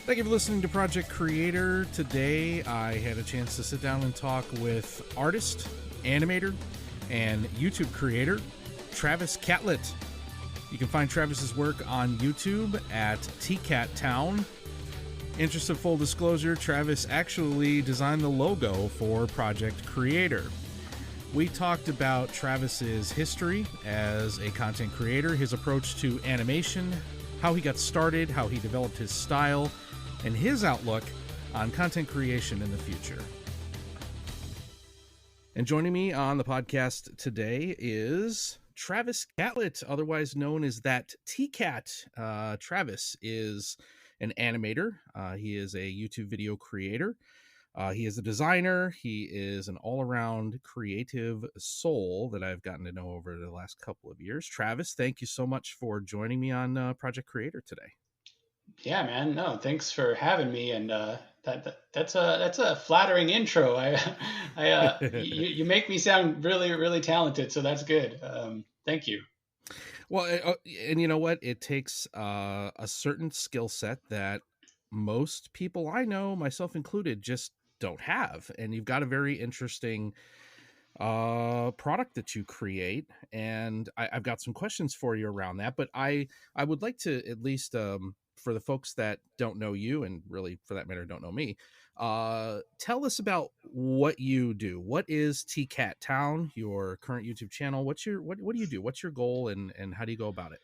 Thank you for listening to Project Creator. Today, I had a chance to sit down and talk with artist, animator, and YouTube creator, Travis Catlett. You can find Travis's work on YouTube at TCAT Town. Interest of full disclosure, Travis actually designed the logo for Project Creator. We talked about Travis's history as a content creator, his approach to animation, how he got started, how he developed his style, and his outlook on content creation in the future. And joining me on the podcast today is Travis Catlett, otherwise known as that TCAT. Travis is an animator. He is a YouTube video creator. He is a designer. He is an all-around creative soul that I've gotten to know over the last couple of years. Travis, thank you so much for joining me on Project Creator today. Yeah, man. No, thanks for having me. And that's a flattering intro. You make me sound really talented, so that's good. Thank you. Well, and you know what? It takes a certain skill set that most people I know, myself included, just don't have. And you've got a very interesting product that you create, and I've got some questions for you around that. But I would like to at least for the folks that don't know you, and really for that matter don't know me, tell us about what you do. What is TCAT Town, your current YouTube channel? What do you do? What's your goal, and how do you go about it?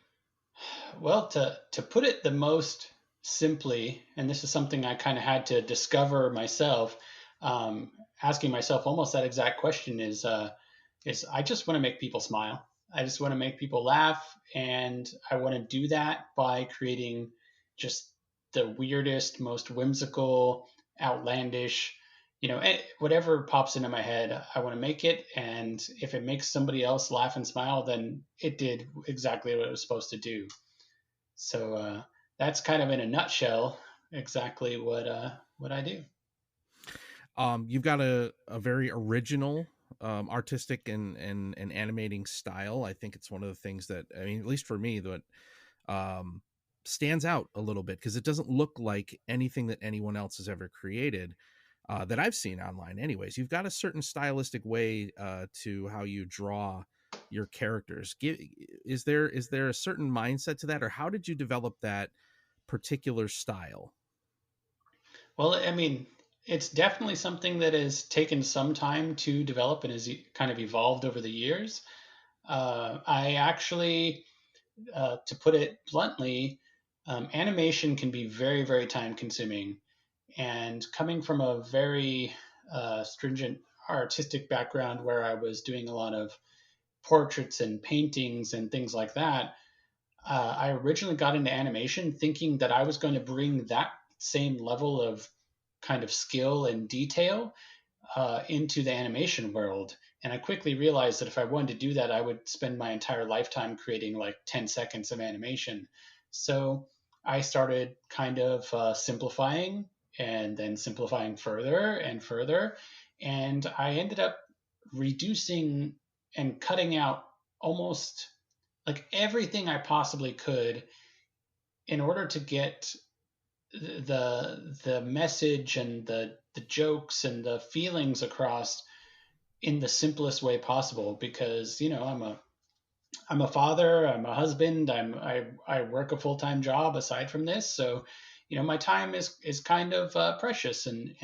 Well, to put it the most simply, and this is something I kind of had to discover myself, asking myself almost that exact question is I just want to make people smile. I just want to make people laugh, and I want to do that by creating just the weirdest, most whimsical, outlandish, whatever pops into my head, I want to make it. And if it makes somebody else laugh and smile, then it did exactly what it was supposed to do. So that's kind of in a nutshell exactly what I do. You've got a very original artistic and animating style. I think it's one of the things that, I mean, at least for me, that stands out a little bit, because it doesn't look like anything that anyone else has ever created that I've seen online anyways. You've got a certain stylistic way to how you draw your characters. Is there a certain mindset to that, or how did you develop that particular style? Well, I mean, it's definitely something that has taken some time to develop and has kind of evolved over the years. I actually, to put it bluntly, animation can be very time consuming. And coming from a very stringent artistic background where I was doing a lot of portraits and paintings and things like that, I originally got into animation thinking that I was going to bring that same level of kind of skill and detail into the animation world. And I quickly realized that if I wanted to do that, I would spend my entire lifetime creating like 10 seconds of animation. So I started kind of simplifying and then simplifying further and further. And I ended up reducing and cutting out almost like everything I possibly could in order to get the message and the jokes and the feelings across in the simplest way possible. Because I'm a father, I'm a husband, I work a full-time job aside from this, so my time is kind of precious, and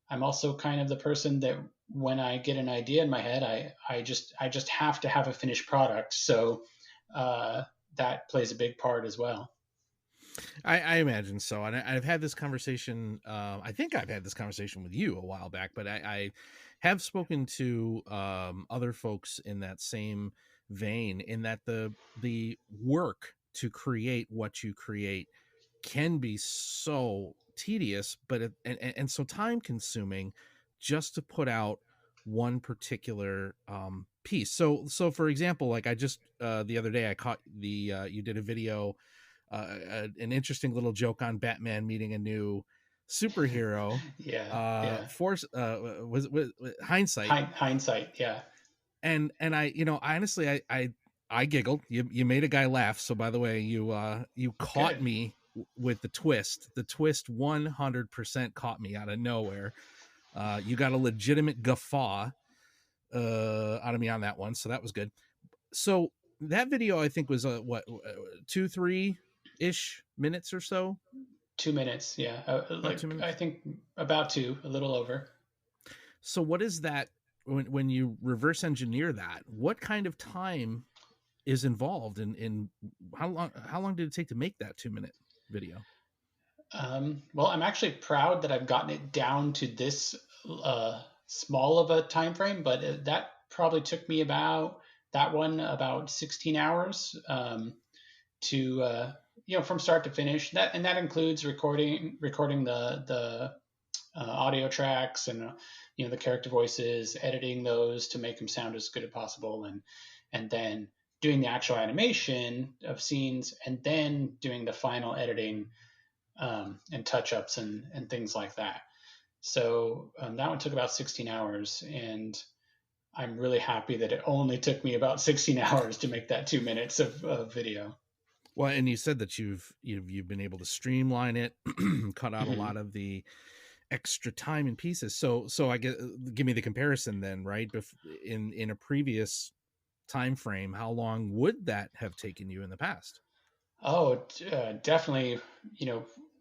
I'm also kind of the person that when I get an idea in my head, I just have to have a finished product. So that plays a big part as well. I imagine so. And I've had this conversation. I think I've had this conversation with you a while back, but I have spoken to other folks in that same vein, in that the work to create what you create can be so tedious, but and so time consuming, just to put out one particular piece. So for example, like I just the other day I caught you did a video, an interesting little joke on Batman meeting a new superhero. Yeah. Force was hindsight. Hindsight, yeah. And I, honestly, I giggled. You made a guy laugh. So by the way, you caught Good. me with the twist. The twist 100% caught me out of nowhere. You got a legitimate guffaw out of me on that one, so that was good. So that video I think was what 2-3 ish minutes or so. 2 minutes, yeah. About Like, I 2 minutes. think about two, a little over. So what is that when you reverse engineer that? What kind of time is involved in how long did it take to make that 2 minute video? Well, I'm actually proud that I've gotten it down to this small of a time frame, but that probably took me about 16 hours to from start to finish. That includes recording the audio tracks and the character voices, editing those to make them sound as good as possible, and then doing the actual animation of scenes, and then doing the final editing and touch ups and things like that. So that one took about 16 hours, and I'm really happy that it only took me about 16 hours to make that 2 minutes of video. Well, and you said that you've been able to streamline it, cut out a Mm-hmm. lot of the extra time and pieces. So I get give me the comparison then, right? In a previous time frame, how long would that have taken you in the past? Oh, definitely.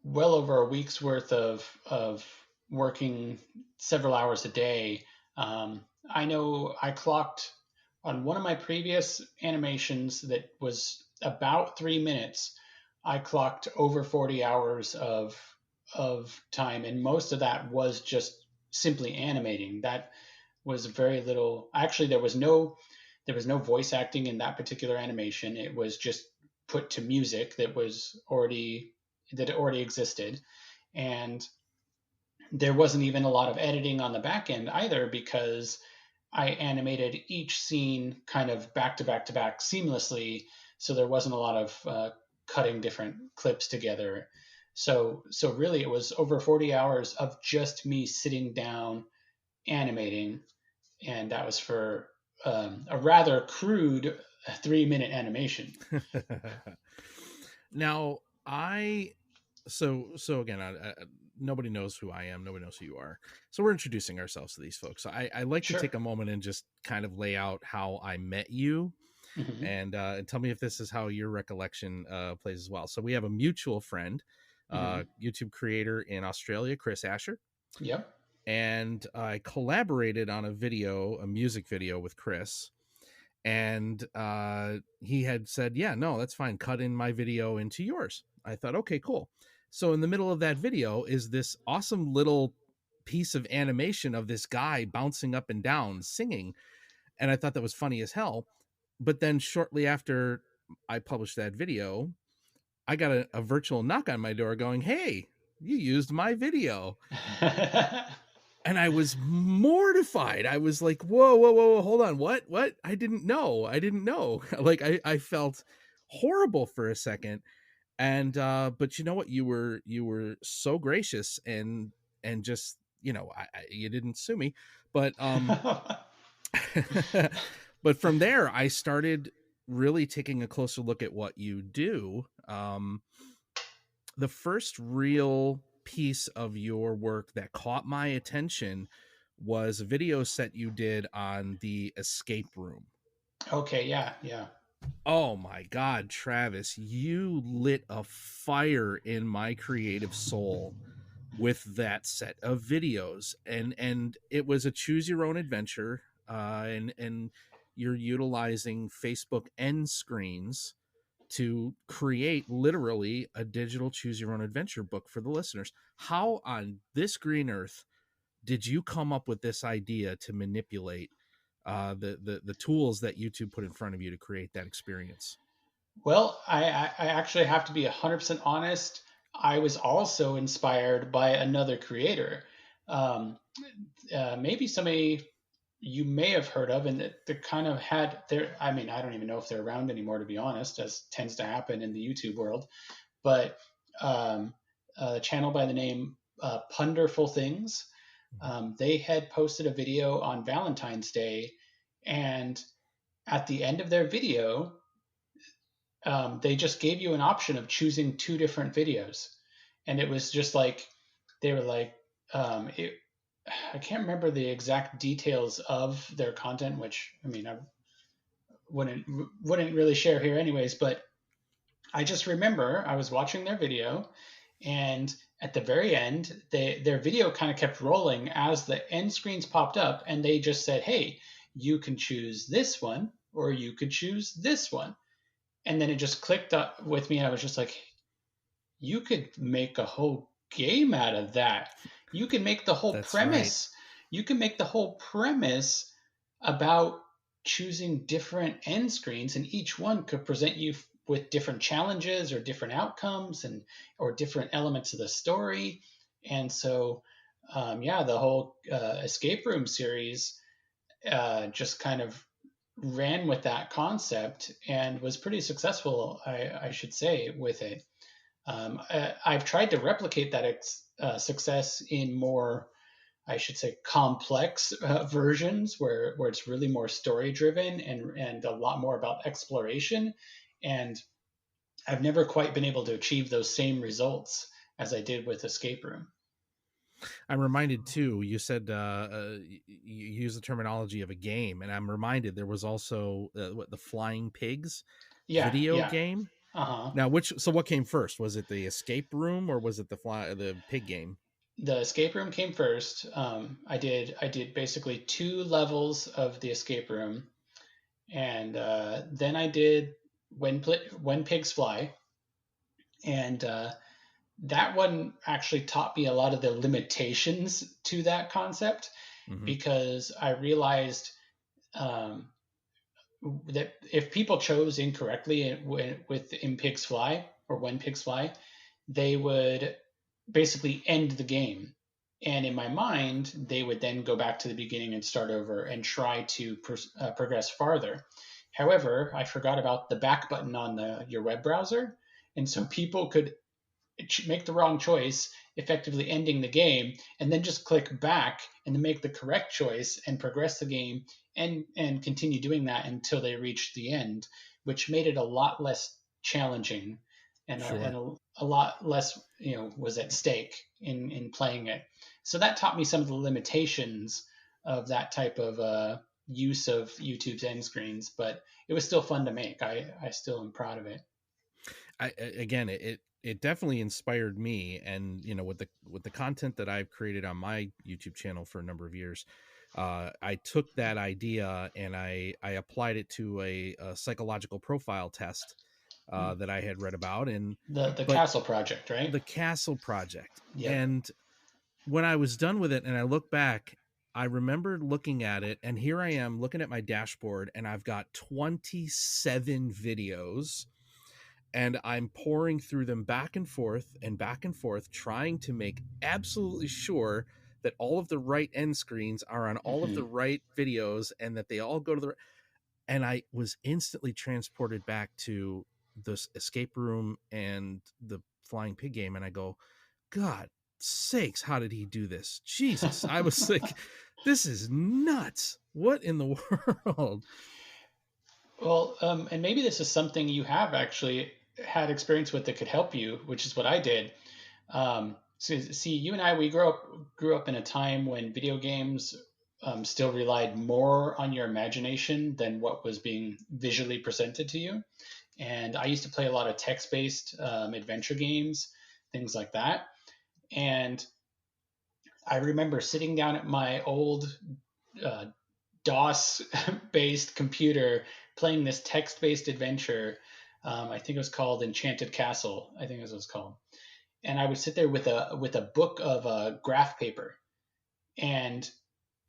Well over a week's worth of working several hours a day. I know I clocked on one of my previous animations that was about 3 minutes. I clocked over 40 hours of time, and most of that was just simply animating. That was very little. Actually, there was no voice acting in that particular animation. It was just put to music that already existed, and there wasn't even a lot of editing on the back end either, because I animated each scene kind of back to back to back seamlessly, so there wasn't a lot of cutting different clips together. So really, it was over 40 hours of just me sitting down animating, and that was for a rather crude 3 minute animation. Now, I so again, nobody knows who I am. Nobody knows who you are. So we're introducing ourselves to these folks. So I like to Sure. take a moment and just kind of lay out how I met you, Hmm. and tell me if this is how your recollection plays as well. So we have a mutual friend, Hmm. YouTube creator in Australia, Chris Asher, Yep. and I collaborated on a music video with Chris, and he had said, yeah, no, that's fine, cut in my video into yours. I thought, okay, cool. So in the middle of that video is this awesome little piece of animation of this guy bouncing up and down singing, and I thought that was funny as hell. But then shortly after I published that video, I got a virtual knock on my door going, hey, you used my video. And I was mortified. I was like, whoa, whoa, whoa, hold on. What? I didn't know. I didn't know. Like I felt horrible for a second. And but you know what? You were so gracious, and just, you didn't sue me. But but from there I started really taking a closer look at what you do. The first real piece of your work that caught my attention was a video set you did on the escape room. Okay. Yeah. Yeah. Oh my God, Travis, you lit a fire in my creative soul with that set of videos. And it was a choose your own adventure. And you're utilizing Facebook end screens to create literally a digital choose your own adventure book for the listeners. How on this green earth did you come up with this idea to manipulate the tools that YouTube put in front of you to create that experience? Well, I actually have to be 100% honest. I was also inspired by another creator. Um, Maybe somebody you may have heard of, and that kind of had their. I mean, I don't even know if they're around anymore, to be honest, as tends to happen in the YouTube world. But um, a channel by the name Punderful Things, they had posted a video on Valentine's Day, and at the end of their video, they just gave you an option of choosing two different videos, and it was just like they were like, it, I can't remember the exact details of their content, which I mean I wouldn't wouldn't really share here anyways, but I just remember I was watching their video, and at the very end, their video kind of kept rolling as the end screens popped up, and they just said, "Hey, you can choose this one, or you could choose this one." And then it just clicked up with me. I was just like, "You could make a whole game out of that. You can make the whole That's right. premise. You can make the whole premise about choosing different end screens, and each one could present you with different challenges or different outcomes and or different elements of the story." And so yeah, the whole escape room series just kind of ran with that concept and was pretty successful, I should say, with it. I've tried to replicate that success in more, I should say, complex versions where it's really more story driven and a lot more about exploration. And I've never quite been able to achieve those same results as I did with Escape Room. I'm reminded too. You said you use the terminology of a game, and I'm reminded there was also what, the Flying Pigs Yeah, video yeah. game. Uh huh. Now, which so what came first? Was it the escape room or was it the pig game? The escape room came first. I did basically two levels of the escape room, and then I did when pigs fly, and that one actually taught me a lot of the limitations to that concept Mm-hmm. because I realized um, that if people chose incorrectly with in pigs fly or when pigs fly, they would basically end the game. And in my mind, they would then go back to the beginning and start over and try to progress farther. However, I forgot about the back button on your web browser. And so people could make the wrong choice, effectively ending the game, and then just click back and then make the correct choice and progress the game and continue doing that until they reach the end, which made it a lot less challenging and Sure. a lot less was at stake in playing it. So that taught me some of the limitations of that type of use of YouTube's end screens, but it was still fun to make. I still am proud of it. Again, it definitely inspired me, and with the content that I've created on my YouTube channel for a number of years, I took that idea and I applied it to a psychological profile test that I had read about, and The but Castle Project, right? the Castle Project. Yep. And when I was done with it and I look back, I remembered looking at it, and here I am looking at my dashboard, and I've got 27 videos, and I'm pouring through them back and forth, trying to make absolutely sure that all of the right end screens are on all of the Hmm. right videos and that they all go to the. And I was instantly transported back to this escape room and the flying pig game, and I go, God sakes, how did he do this? Jesus, I was like, this is nuts. What in the world? Well, and maybe this is something you have actually had experience with that could help you, which is what I did. So see, you and I, we grew up in a time when video games still relied more on your imagination than what was being visually presented to you. And I used to play a lot of text-based adventure games, things like that. And I remember sitting down at my old uh, DOS based computer playing this text based adventure. I think it was called Enchanted Castle. I think it was called. And I would sit there with a book of graph paper. And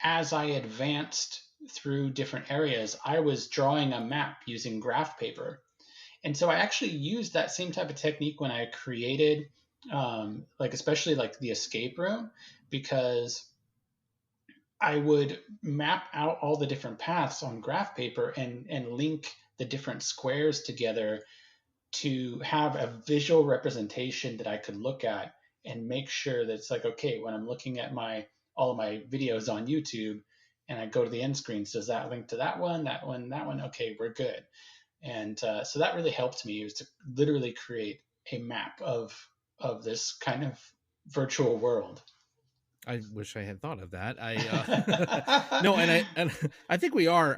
as I advanced through different areas, I was drawing a map using graph paper. And so I actually used that same type of technique when I created, like especially like the escape room, because I would map out all the different paths on graph paper and link the different squares together to have a visual representation that I could look at and make sure that it's like, okay, when I'm looking at my all of my videos on YouTube and I go to the end screens, does that link to that one, that one, that one? Okay, we're good. And so that really helped me, was to literally create a map of this kind of virtual world. I wish I had thought of that. No, and I think we are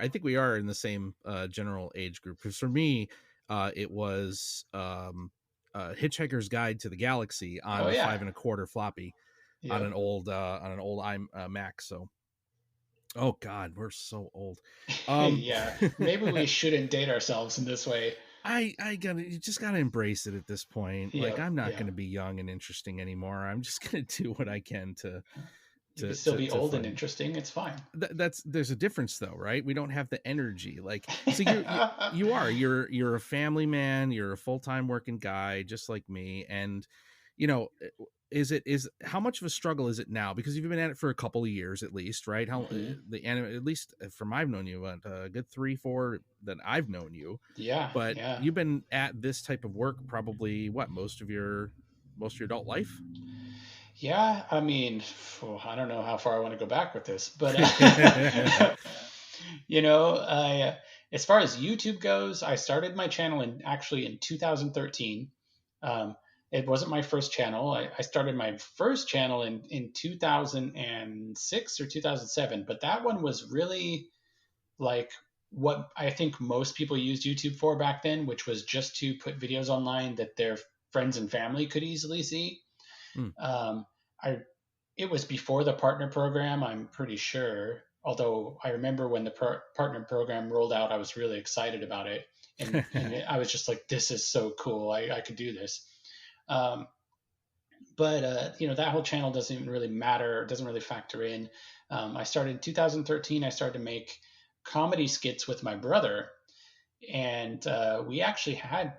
in the same general age group. Because for me, it was Hitchhiker's Guide to the Galaxy on Oh the yeah, 5 1/4 floppy yep. on an old Mac. So, oh God, we're so old. Um, Yeah, maybe we shouldn't date ourselves in this way. I gotta you just gotta embrace it at this point. Like, Yep, I'm not yeah. gonna be young and interesting anymore. I'm just gonna do what I can to You can still be old and find. interesting. It's fine. That's there's a difference though, right? We don't have the energy. Like, so you're a family man, you're a full-time working guy just like me. And you know, is how much of a struggle is it now? Because you've been at it for a couple of years at least, right? How Hmm. the anime, at least from I've known you, a good 3 4 that I've known you. Yeah, But yeah. you've been at this type of work probably what, most of your adult life. Yeah, I mean, I don't know how far I want to go back with this, but as far as YouTube goes, I started my channel in 2013. Um, it wasn't my first channel. I started my first channel in 2006 or 2007, but that one was really like what I think most people used YouTube for back then, which was just to put videos online that their friends and family could easily see. Hmm. Um, I It was before the partner program, I'm pretty sure. Although I remember when the partner program rolled out, I was really excited about it, and I was just like, "This is so cool! I could do this." Um, but that whole channel doesn't even really matter. It doesn't really factor in. I started in 2013. I started to make comedy skits with my brother, and we actually had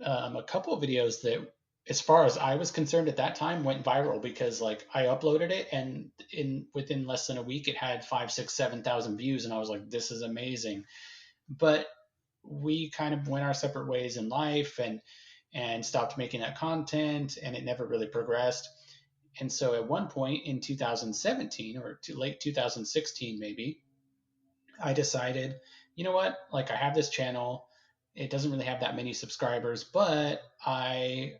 a couple of videos that, as far as I was concerned at that time, went viral because like I uploaded it and in within less than a week it had 5, 6, 7,000 views, and I was like, this is amazing. But we kind of went our separate ways in life and stopped making that content, and it never really progressed. And so at one point in 2017 or late 2016 maybe, I decided, you know what? Like, I have this channel. It doesn't really have that many subscribers, but I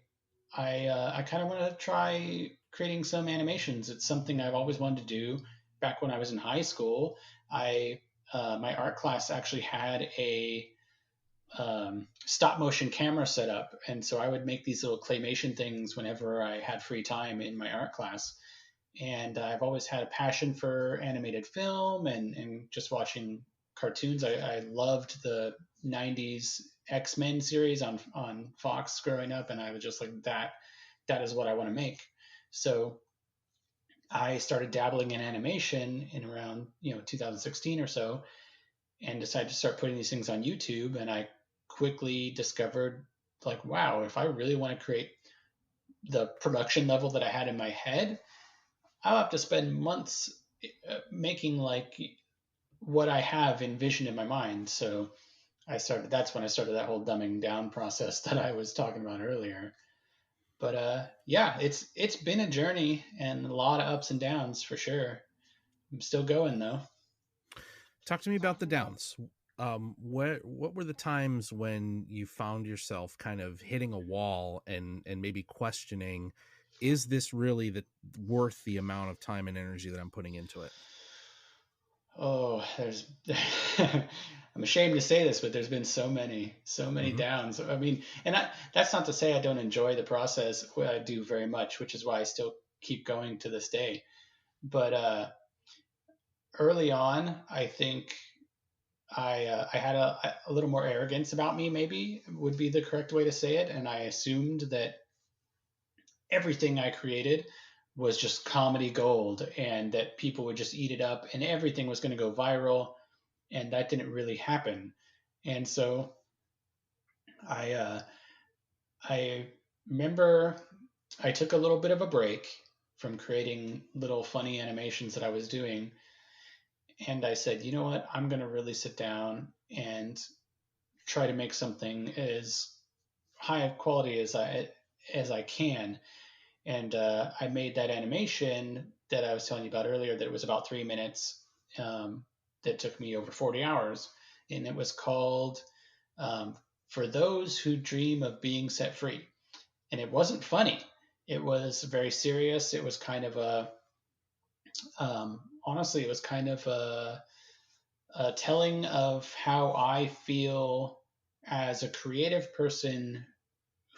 kind of want to try creating some animations. It's something I've always wanted to do. Back when I was in high school, I my art class actually had a stop motion camera set up, and so I would make these little claymation things whenever I had free time in my art class. And I've always had a passion for animated film and just watching cartoons. I loved the '90s X-Men series on Fox growing up, and I was just like, that is what I want to make. So I started dabbling in animation in around 2016 or so, and decided to start putting these things on YouTube. And I quickly discovered, like, wow, if I really want to create the production level that I had in my head, I'll have to spend months making like what I have envisioned in my mind. So that's when I started that whole dumbing down process that I was talking about earlier. But yeah, it's been a journey and a lot of ups and downs for sure. I'm still going though. Talk to me about the downs. What were the times when you found yourself kind of hitting a wall and maybe questioning, is this really worth the amount of time and energy that I'm putting into it? Oh, there's I'm ashamed to say this, but there's been so many Hmm. downs. I mean, and that's not to say I don't enjoy the process. Well, I do very much, which is why I still keep going to this day. But early on, I think I had a little more arrogance about me, maybe would be the correct way to say it, and I assumed that everything I created was just comedy gold and that people would just eat it up and everything was going to go viral, and that didn't really happen. And so I I remember I took a little bit of a break from creating little funny animations that I was doing, and I said, you know what, I'm going to really sit down and try to make something as high quality as I can. And I made that animation that I was telling you about earlier. That it was about 3 minutes. That took me over 40 hours, and it was called um, for those who dream of being set free. And it wasn't funny. It was very serious. It was kind of honestly, it was kind of a telling of how I feel as a creative person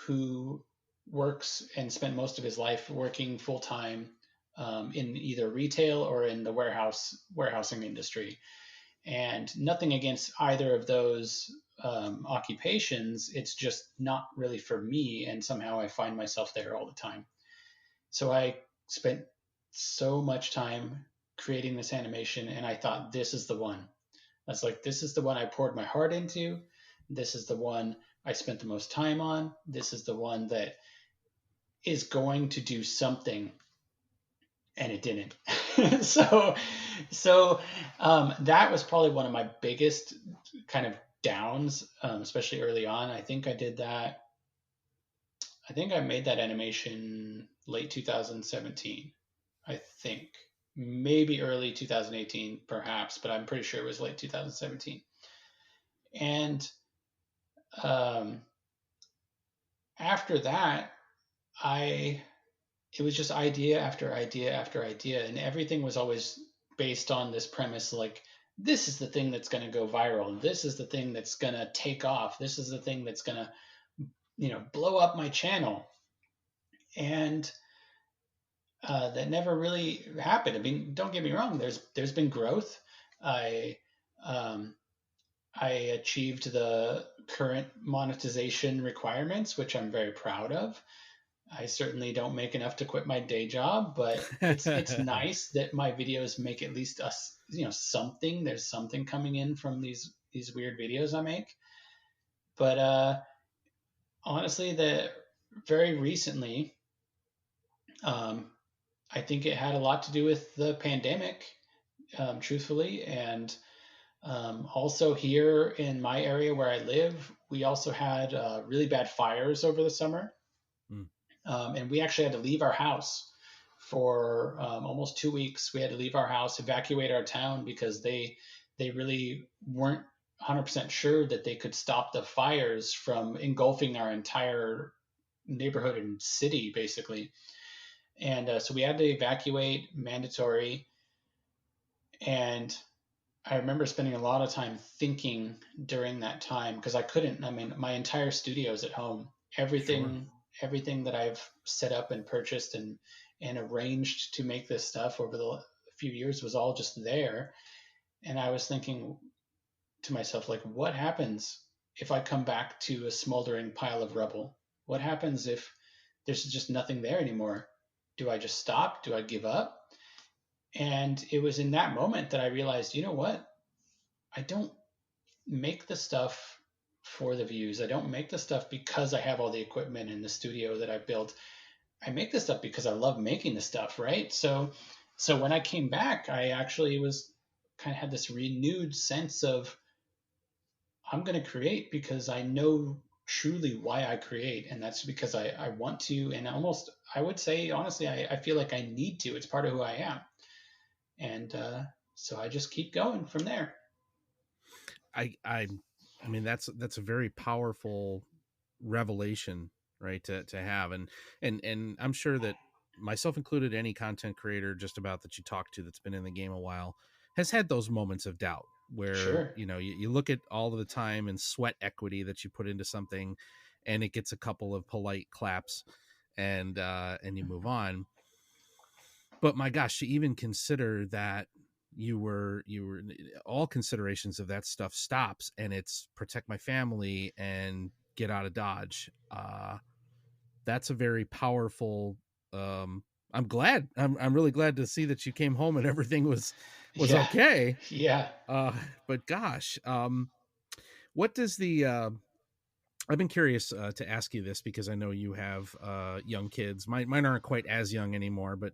who works and spent most of his life working full time in either retail or in the warehousing industry. And nothing against either of those occupations. It's just not really for me. And somehow I find myself there all the time. So I spent so much time creating this animation, and I thought, this is the one. I was like, this is the one I poured my heart into. This is the one I spent the most time on. This is the one that is going to do something, and it didn't. so, so that was probably one of my biggest kind of downs, especially early on. I think I did that. I think I made that animation late 2017. I think maybe early 2018, perhaps, but I'm pretty sure it was late 2017. And um, after that, I it was just idea after idea after idea, and everything was always based on this premise like, this is the thing that's going to go viral, this is the thing that's going to take off, this is the thing that's going to blow up my channel. And that never really happened. I mean, don't get me wrong, there's been growth. I um, i achieved the current monetization requirements, which I'm very proud of. I certainly don't make enough to quit my day job, but it's nice that my videos make at least us, something. There's something coming in from these weird videos I make. But honestly, the very recently, um, I think it had a lot to do with the pandemic, truthfully, and also here in my area where I live, we also had really bad fires over the summer. Mm. And we actually had to leave our house for almost 2 weeks. We had to leave our house, evacuate our town, because they really weren't 100% sure that they could stop the fires from engulfing our entire neighborhood and city, basically. And so we had to evacuate, mandatory. And I remember spending a lot of time thinking during that time, because I couldn't. I mean, my entire studio is at home. Sure. Everything that I've set up and purchased and arranged to make this stuff over the few years was all just there. And I was thinking to myself, like, what happens if I come back to a smoldering pile of rubble? What happens if there's just nothing there anymore? Do I just stop? Do I give up? And it was in that moment that I realized, you know what? I don't make the stuff for the views. I don't make the stuff because I have all the equipment in the studio that I built. I make the stuff because I love making the stuff, right? So when I came back, I actually was kind of had this renewed sense of, I'm going to create because I know truly why I create, and that's because I want to, and almost I would say honestly, I feel like I need to. It's part of who I am, and so I just keep going from there. I I I mean that's a very powerful revelation, right? To have, and I'm sure that myself included, any content creator just about that you talk to that's been in the game a while has had those moments of doubt where Sure. you look at all of the time and sweat equity that you put into something, and it gets a couple of polite claps, and you move on. But my gosh, to even consider that you were all considerations of that stuff stops, and it's protect my family and get out of Dodge. That's a very powerful. I'm glad. I'm really glad to see that you came home and everything was Yeah. okay. Yeah. Uh, but gosh, what does the I've been curious to ask you this because I know you have young kids. Mine aren't quite as young anymore, but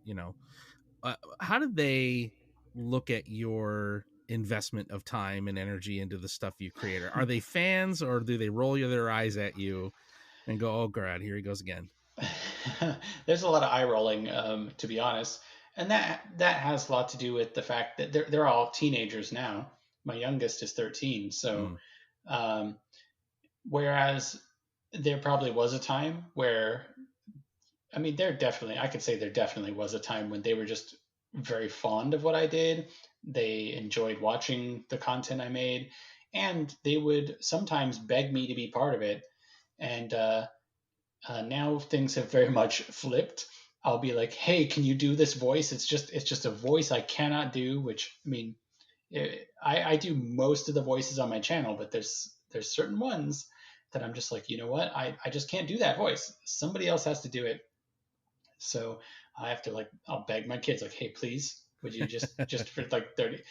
how do they look at your investment of time and energy into the stuff you create? Are they fans, or do they roll their eyes at you and go, "Oh God, here he goes again"? There's a lot of eye rolling, to be honest, and that has a lot to do with the fact that they're all teenagers now. My youngest is 13, so Mm. um, Whereas there probably was a time where, I mean, I could say there definitely was a time when they were just very fond of what I did. They enjoyed watching the content I made, and they would sometimes beg me to be part of it. And now things have very much flipped. I'll be like, "Hey, can you do this voice?" It's just a voice I cannot do. Which, I mean, I do most of the voices on my channel, but there's certain ones that I'm just like, you know what, I just can't do that voice. Somebody else has to do it. So I have to, like, I'll beg my kids, like, hey, please, would you just for like 30,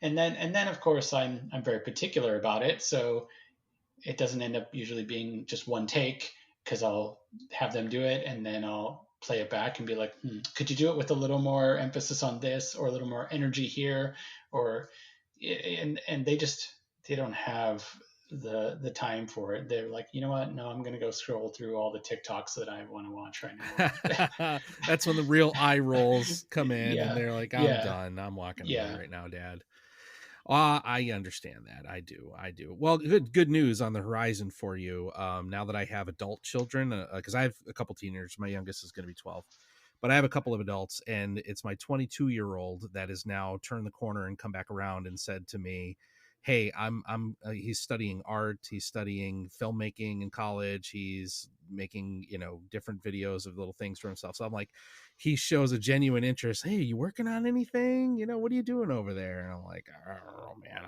and then of course I'm very particular about it. So it doesn't end up usually being just one take, because I'll have them do it and then I'll play it back and be like, could you do it with a little more emphasis on this, or a little more energy here, or and they don't have the time for it. They're like, you know what? No, I'm gonna go scroll through all the TikToks that I want to watch right now. That's when the real eye rolls come in, and Yeah, they're like, "I'm yeah, done. I'm walking away yeah. right now, Dad." I understand that. I do. I do. Well, good news on the horizon for you. Now that I have adult children, because I have a couple teenagers. My youngest is going to be 12, but I have a couple of adults, and it's my 22-year-old that has now turned the corner and come back around and said to me, "Hey, I'm." He's studying art. He's studying filmmaking in college. He's making different videos of little things for himself. So I'm like, he shows a genuine interest. Hey, you working on anything? What are you doing over there? And I'm like, oh man,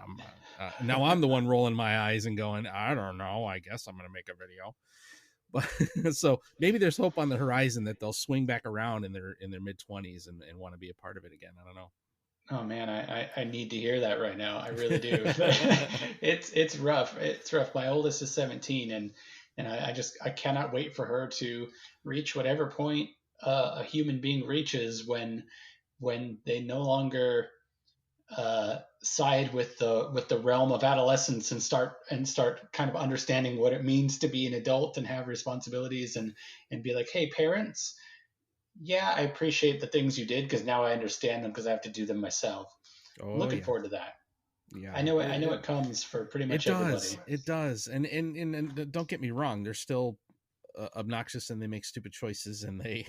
now I'm the one rolling my eyes and going, I don't know. I guess I'm going to make a video. But so maybe there's hope on the horizon that they'll swing back around in their mid 20s and want to be a part of it again. I don't know. Oh man, I need to hear that right now. I really do. It's rough. It's rough. My oldest is 17, and I cannot wait for her to reach whatever point a human being reaches when they no longer side with the realm of adolescence, and start kind of understanding what it means to be an adult and have responsibilities, and be like, hey, parents, yeah, I appreciate the things you did, because now I understand them, because I have to do them myself. I'm Oh looking yeah. forward to that. I Yeah. know it. I know it comes for pretty It much does. everybody. It does. And don't get me wrong. They're still obnoxious, and they make stupid choices, and they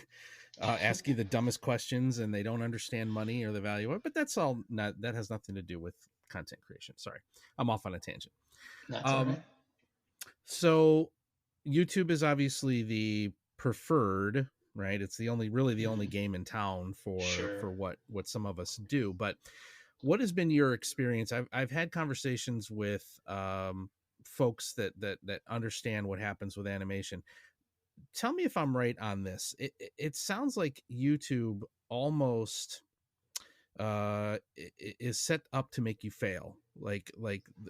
ask you the dumbest questions, and they don't understand money or the value of it. But that has nothing to do with content creation. Sorry, I'm off on a tangent. That's all Um, right. so YouTube is obviously the preferred, right? It's really the only Mm, game in town for sure. what some of us do. But what has been your experience? I've had conversations with folks that understand what happens with animation. Tell me if I'm right on this. It sounds like YouTube almost is set up to make you fail. Like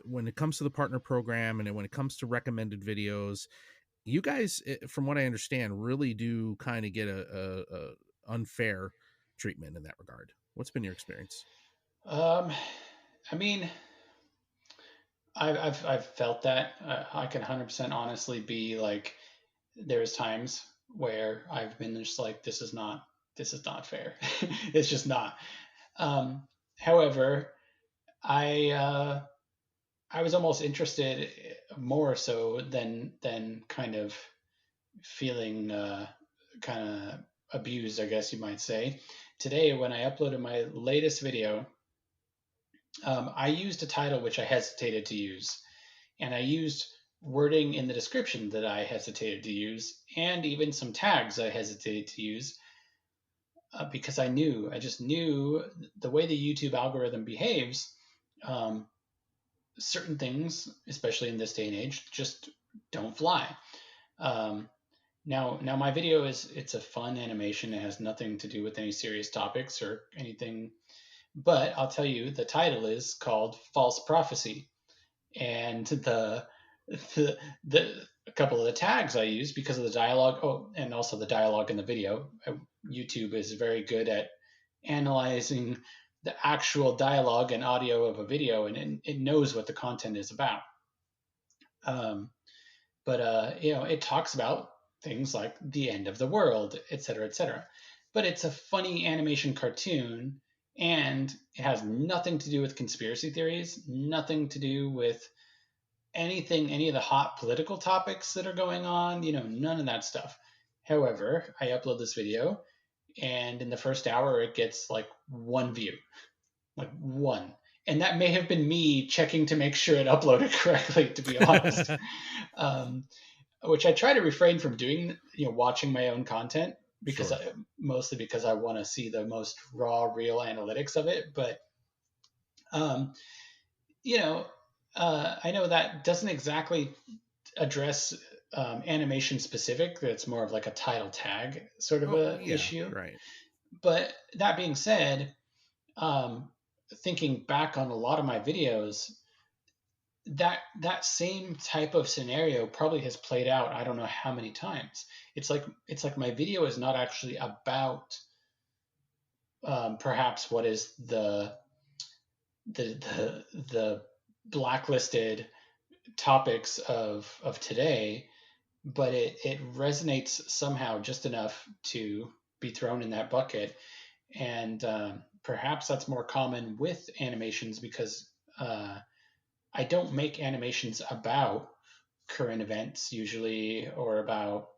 when it comes to the partner program, and when it comes to recommended videos, you guys, from what I understand, really do kind of get a unfair treatment in that regard. What's been your experience? Um, I mean, I've felt that. I can 100% honestly be like, there's times where I've been just like, this is not fair. It's just not. Um, However, I I was almost interested, more so than kind of feeling kind of abused, I guess you might say. Today, when I uploaded my latest video, I used a title which I hesitated to use, and I used wording in the description that I hesitated to use, and even some tags I hesitated to use, because I just knew the way the YouTube algorithm behaves. Um, Certain things, especially in this day and age, just don't fly. Um, now my video it's a fun animation. It has nothing to do with any serious topics or anything. But I'll tell you, the title is called False Prophecy, and the the a couple of the tags I use because of the dialogue. Oh, and also the dialogue in the video. YouTube is very good at analyzing the actual dialogue and audio of a video, and it knows what the content is about. Um, but it talks about things like the end of the world, et cetera, et cetera. But it's a funny animation cartoon, and it has nothing to do with conspiracy theories, nothing to do with any of the hot political topics that are going on, none of that stuff. However, I upload this video, and in the first hour, it gets like one view, like one. And that may have been me checking to make sure it uploaded correctly, to be honest. um, which I try to refrain from doing, watching my own content because Sure. mostly because I want to see the most raw, real analytics of it. But um, you know, I know that doesn't exactly address animation specific. That's more of like a title tag sort of Oh, a yeah, issue. right. But that being said, um, thinking back on a lot of my videos, that same type of scenario probably has played out I don't know how many times. It's like my video is not actually about perhaps what is the blacklisted topics of today, but it resonates somehow just enough to be thrown in that bucket. And perhaps that's more common with animations because I don't make animations about current events usually, or about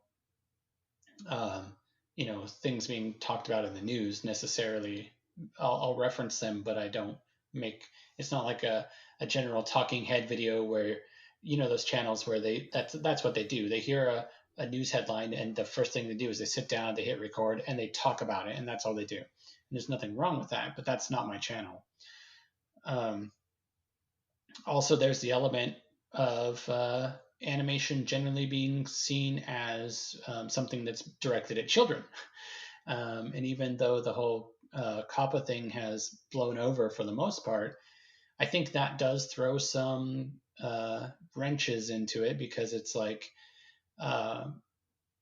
um, things being talked about in the news necessarily. I'll reference them, but I don't make. It's not like a general talking head video where those channels where that's what they do. They hear a news headline, and the first thing they do is they sit down, they hit record, and they talk about it, and that's all they do. And there's nothing wrong with that, but that's not my channel. Um, Also, there's the element of animation generally being seen as something that's directed at children. And even though the whole COPPA thing has blown over for the most part, I think that does throw some wrenches into it because it's like uh,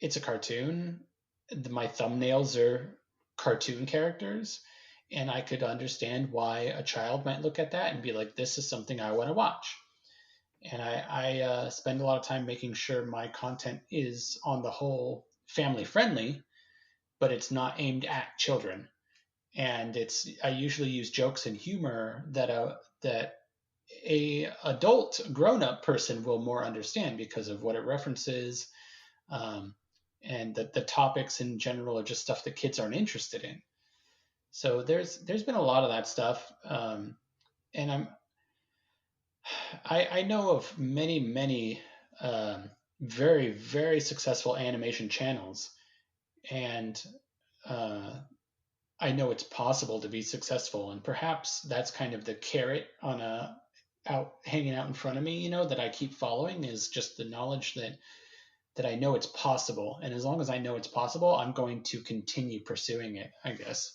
it's a cartoon. My thumbnails are cartoon characters, and I could understand why a child might look at that and be like, "This is something I want to watch." And I spend a lot of time making sure my content is on the whole family friendly, but it's not aimed at children. And I usually use jokes and humor that a adult grown up person will more understand because of what it references, um, and that the topics in general are just stuff that kids aren't interested in. So there's been a lot of that stuff, and I know of many very very successful animation channels, and uh, I know it's possible to be successful, and perhaps that's kind of the carrot on a out hanging out in front of me, that I keep following is just the knowledge that I know it's possible, and as long as I know it's possible, I'm going to continue pursuing it, I guess.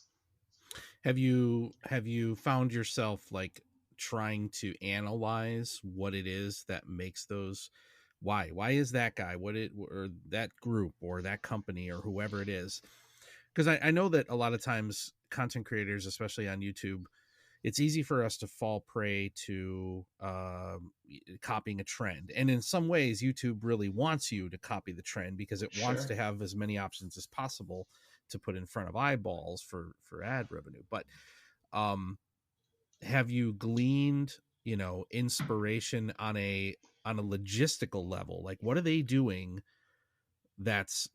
Have you found yourself like trying to analyze what it is that makes those, why is that guy, what it, or that group or that company or whoever it is? Because I know that a lot of times content creators, especially on YouTube, it's easy for us to fall prey to copying a trend. And in some ways, YouTube really wants you to copy the trend because it wants Sure. to have as many options as possible to put in front of eyeballs for ad revenue. But um, have you gleaned, inspiration on a logistical level? Like, what are they doing that's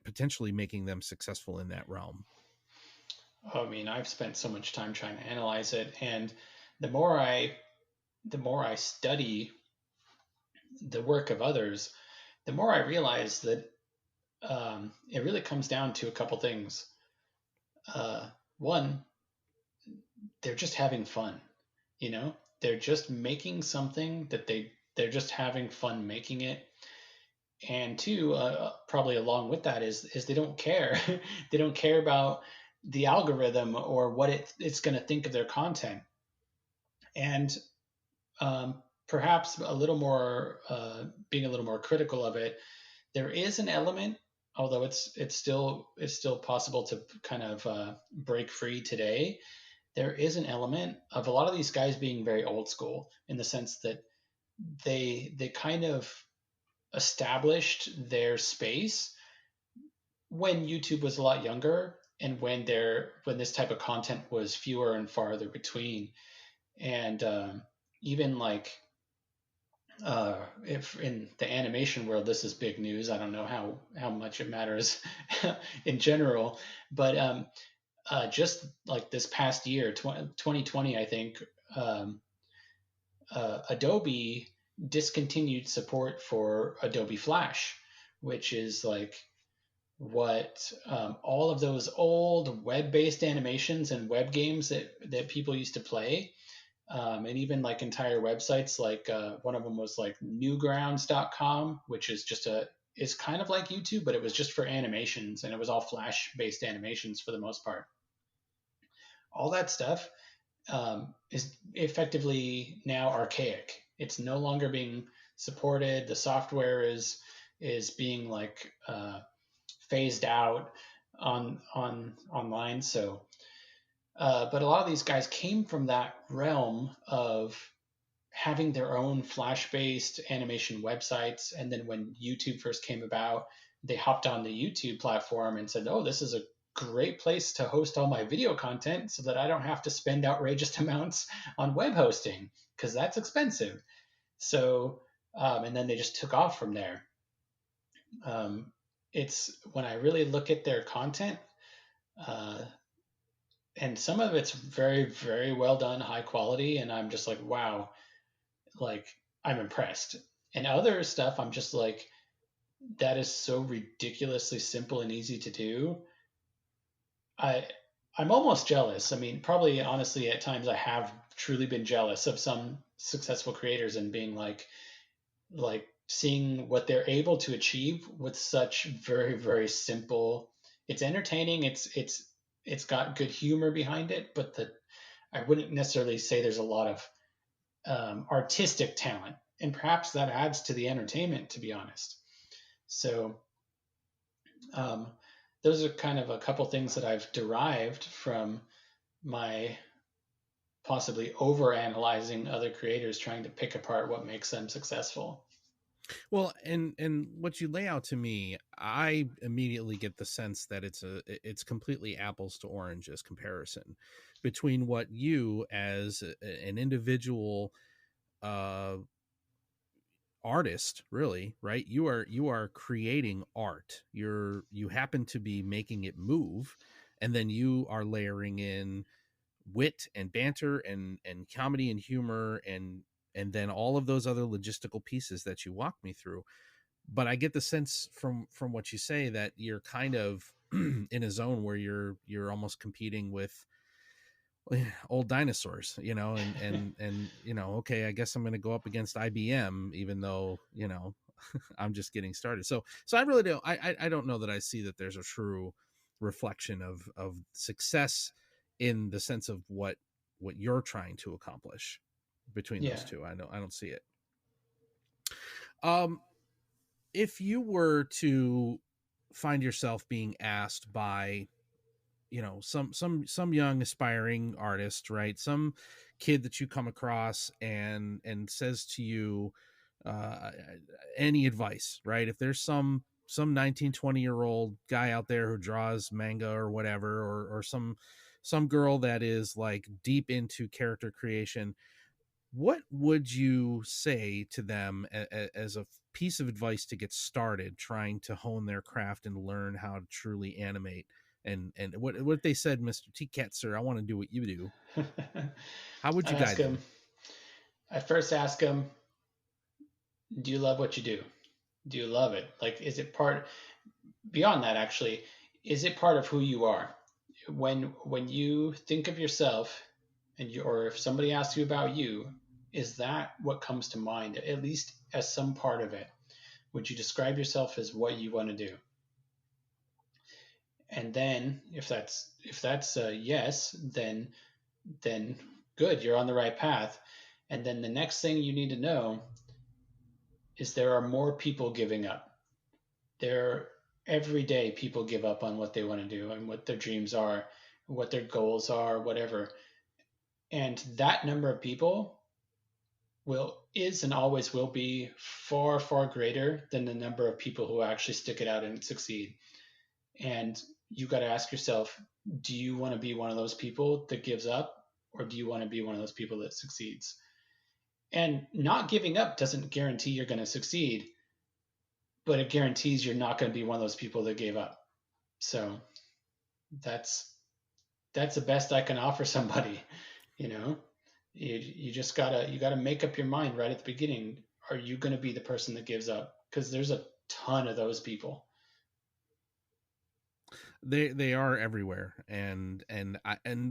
potentially making them successful in that realm? I mean, I've spent so much time trying to analyze it, and the more I the more I study the work of others, the more I realize that it really comes down to a couple things. One, they're just having fun. They're just making something that they're just having fun making it. And two, probably along with that is they don't care. They don't care about the algorithm or what it's going to think of their content. And um, perhaps a little more being a little more critical of it, there is an element, although it's still possible to kind of break free today. There is an element of a lot of these guys being very old school in the sense that they kind of established their space when YouTube was a lot younger, and when this type of content was fewer and farther between. And even like If in the animation world this is big news, I don't know how much it matters in general, but just like this past year, 2020, I think, um, Adobe discontinued support for Adobe Flash, which is like what all of those old web-based animations and web games that people used to play, and even like entire websites, like one of them was like newgrounds.com, which is just a is kind of like YouTube, but it was just for animations, and it was all flash based animations for the most part. All that stuff is effectively now archaic. It's no longer being supported. The software is being like phased out on online. So, but a lot of these guys came from that realm of having their own flash-based animation websites, and then when YouTube first came about, they hopped on the YouTube platform and said, "Oh, this is a great place to host all my video content so that I don't have to spend outrageous amounts on web hosting because that's expensive." So, and then they just took off from there. Um, it's when I really look at their content, uh, and some of it's very, very well done, high quality, and I'm just like, wow, like I'm impressed. And other stuff, I'm just like, that is so ridiculously simple and easy to do. I I'm almost jealous. I mean, probably honestly, at times I have truly been jealous of some successful creators and being like seeing what they're able to achieve with such very, very simple. It's entertaining. It's got good humor behind it, but the I wouldn't necessarily say there's a lot of artistic talent, and perhaps that adds to the entertainment, to be honest. So um, those are kind of a couple things that I've derived from my possibly over analyzing other creators, trying to pick apart what makes them successful. Well, and what you lay out to me, I immediately get the sense that it's completely apples to oranges comparison between what you as an individual uh artist, really, right? You are creating art. You happen to be making it move, and then you are layering in wit and banter and comedy and humor and then all of those other logistical pieces that you walk me through. But I get the sense from what you say that you're kind of in a zone where you're almost competing with old dinosaurs, and okay, I guess I'm going to go up against IBM, even though I'm just getting started. So I really don't. I don't know that I see that there's a true reflection of success in the sense of what you're trying to accomplish between those Yeah. two. I don't see it. Um, if you were to find yourself being asked by some young aspiring artist, right, some kid that you come across and says to you uh any advice, right, if there's some 19-20 year old guy out there who draws manga or whatever, or some girl that is like deep into character creation, what would you say to them as a piece of advice to get started trying to hone their craft and learn how to truly animate? And what they said, Mr. TCAT, sir, I want to do what you do. How would I you ask guide them. them? I first ask them, "Do you love what you do? Do you love it? Like, is it part beyond that? Actually, is it part of who you are? When you think of yourself, or if somebody asks you about you, is that what comes to mind? At least as some part of it. Would you describe yourself as what you want to do?" And then if that's a yes, then good, you're on the right path. And then the next thing you need to know is there are more people giving up. There Every day people give up on what they want to do and what their dreams are, what their goals are, whatever. And that number of people will is and always will be far, far greater than the number of people who actually stick it out and succeed. And you got to ask yourself, do you want to be one of those people that gives up, or do you want to be one of those people that succeeds? And not giving up doesn't guarantee you're going to succeed, but it guarantees you're not going to be one of those people that gave up. So that's that's the best I can offer somebody. You know, you just gotta make up your mind right at the beginning. Are you going to be the person that gives up? Because there's a ton of those people. They are everywhere, and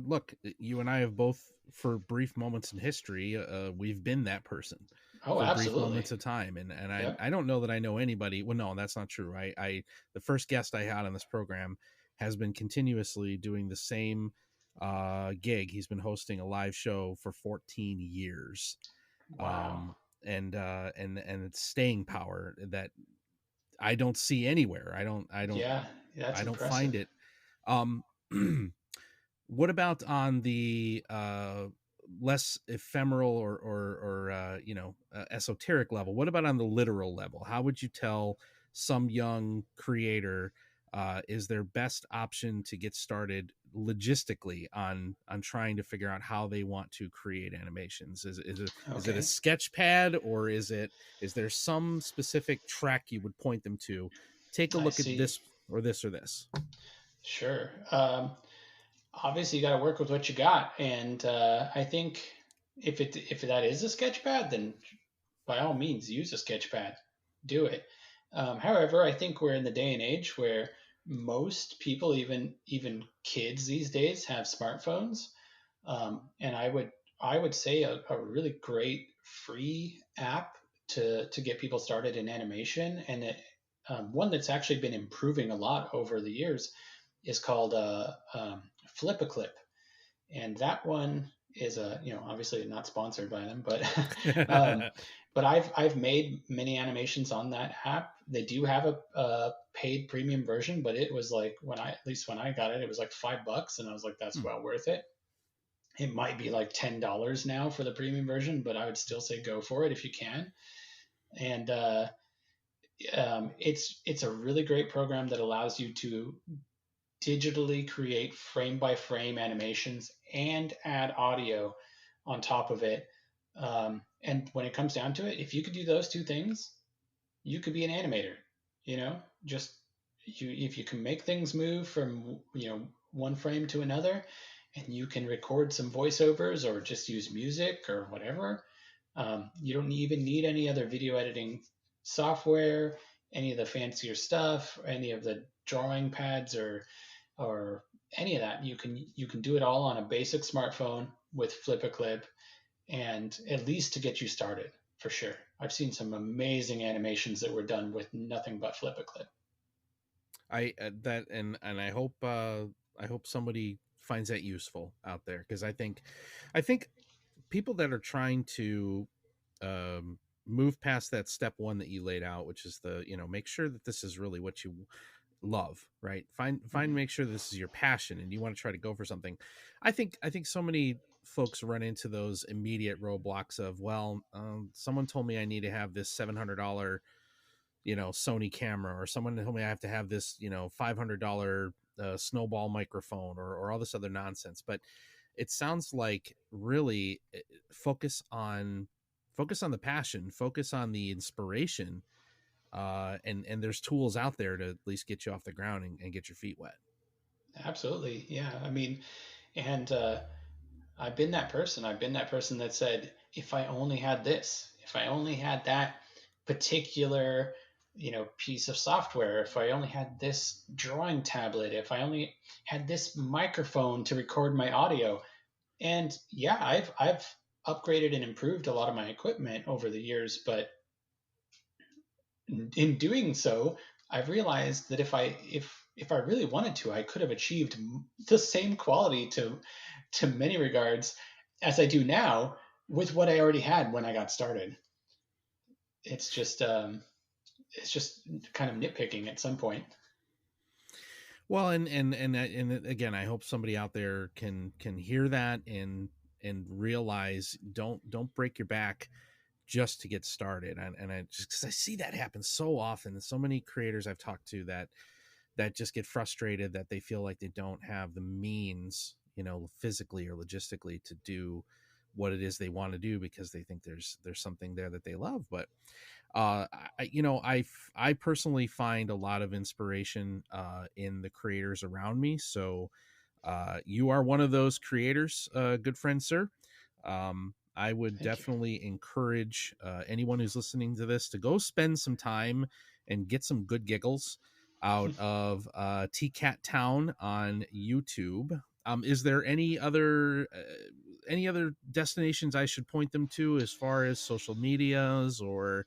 look, you and I have both, for brief moments in history, we've been that person Oh, for brief absolutely. moments of time, and Yep. I don't know that I know anybody. Well, no, that's not true. I the first guest I had on this program has been continuously doing the same gig. He's been hosting a live show for 14 years. Wow. um and it's staying power that I don't see anywhere. Yeah, that's I don't impressive. find it. um what about on the less ephemeral or esoteric level? What about on the literal level? How would you tell some young creator is their best option to get started logistically on trying to figure out how they want to create animations? Is it a Okay, sketch pad, or is there some specific track you would point them to? Take a I look at see. this or this or this. Sure. Obviously, you got to work with what you got, and I think if that is a sketch pad, then by all means use a sketch pad. Do it. However, I think we're in the day and age where most people, even kids these days, have smartphones. And I would say a really great free app to get people started in animation, and one that's actually been improving a lot over the years is called Flip a Clip, and that one is obviously not sponsored by them, but um, but I've made many animations on that app. They do have a paid premium version, but it was like at least when I got it, it was like $5, and I was like, that's Hmm. well worth it. It might be like $10 now for the premium version, but I would still say go for it if you can. And it's a really great program that allows you to digitally create frame by frame animations and add audio on top of it. And when it comes down to it, if you could do those two things, you could be an animator. You know, just if you can make things move from one frame to another, and you can record some voiceovers or just use music or whatever. You don't even need any other video editing software, any of the fancier stuff, any of the drawing pads or any of that. You can do it all on a basic smartphone with Flip a Clip, and at least to get you started for sure. I've seen some amazing animations that were done with nothing but Flip a Clip. I that and I hope somebody finds that useful out there, because I think people that are trying to move past that step one that you laid out, which is the, make sure that this is really what you love, right? Mm-hmm. Make sure this is your passion and you want to try to go for something. I think so many folks run into those immediate roadblocks of, well, someone told me I need to have this $700 Sony camera, or someone told me I have to have this $500 snowball microphone, or all this other nonsense. But it sounds like really focus on the passion, focus on the inspiration, and there's tools out there to at least get you off the ground and get your feet wet. Absolutely, yeah. I mean, and I've been that person. I've been that person that said, if I only had this, if I only had that particular, piece of software, if I only had this drawing tablet, if I only had this microphone to record my audio. And yeah, I've upgraded and improved a lot of my equipment over the years, but in doing so, I've realized that if I really wanted to, I could have achieved the same quality to many regards as I do now with what I already had when I got started. It's just it's just kind of nitpicking at some point. Well, and again, I hope somebody out there can hear that and realize, don't break your back just to get started. And I just, because I see that happen so often, so many creators I've talked to that just get frustrated that they feel like they don't have the means, physically or logistically, to do what it is they want to do because they think there's something there that they love. But I personally find a lot of inspiration in the creators around me. So you are one of those creators, good friend, sir. I would Thank you. definitely encourage anyone who's listening to this to go spend some time and get some good giggles out of TCAT Town on YouTube. Is there any other destinations I should point them to as far as social medias, or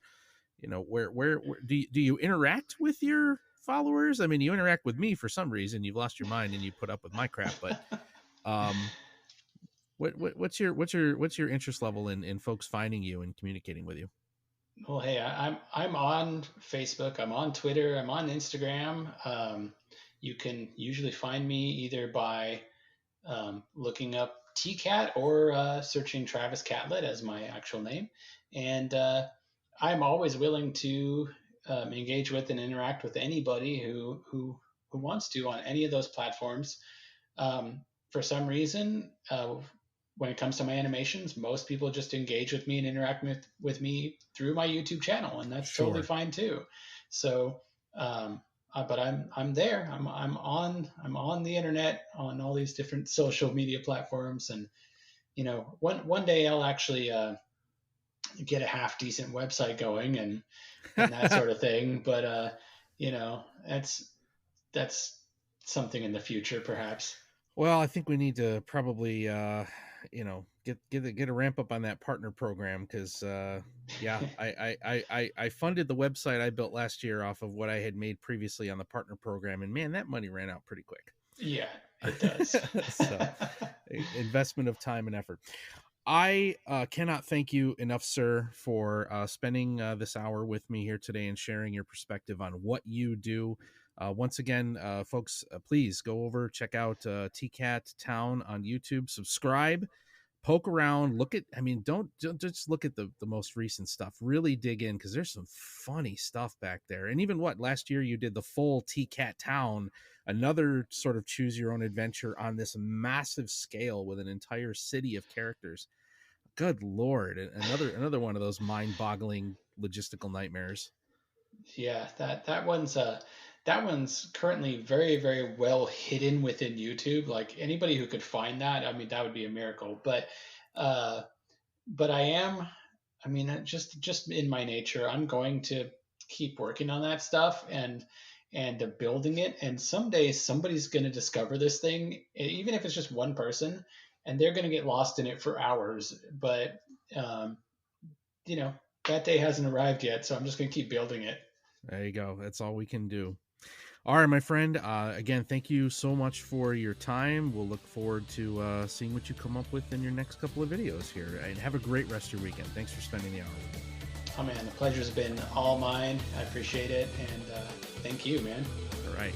where do you interact with your followers? I mean, you interact with me for some reason. You've lost your mind and you put up with my crap, but um what's your interest level in folks finding you and communicating with you? Well, hey, I'm on Facebook, I'm on Twitter, I'm on Instagram. You can usually find me either by looking up TCAT or searching Travis Catlett as my actual name. And I'm always willing to engage with and interact with anybody who wants to on any of those platforms. For some reason, when it comes to my animations, most people just engage with me and interact with me through my YouTube channel, and that's totally Sure. fine too. So, but I'm there. I'm on the internet on all these different social media platforms, and one day I'll actually get a half decent website going and that sort of thing. But that's something in the future, perhaps. Well, I think we need to probably get a ramp up on that partner program, because yeah, I funded the website I built last year off of what I had made previously on the partner program, and man, that money ran out pretty quick. Yeah, it does. So investment of time and effort. I cannot thank you enough, sir, for spending this hour with me here today and sharing your perspective on what you do. Once again, folks, please go over, check out TCAT Town on YouTube, subscribe, poke around, look at, I mean, don't just look at the most recent stuff. Really dig in, because there's some funny stuff back there. And even last year you did the full TCAT Town, another sort of choose your own adventure on this massive scale with an entire city of characters. Good Lord. Another one of those mind-boggling logistical nightmares. Yeah, that one's currently very, very well hidden within YouTube. Like anybody who could find that, I mean, that would be a miracle. Uh, but I mean, just in my nature, I'm going to keep working on that stuff and building it. And someday somebody's going to discover this thing, even if it's just one person, and they're going to get lost in it for hours. But um, you know, that day hasn't arrived yet, so I'm just going to keep building it. There you go. That's all we can do. All right, my friend. Again, thank you so much for your time. We'll look forward to seeing what you come up with in your next couple of videos here. And have a great rest of your weekend. Thanks for spending the hour with me. Oh man, the pleasure's been all mine. I appreciate it, and thank you, man. All right.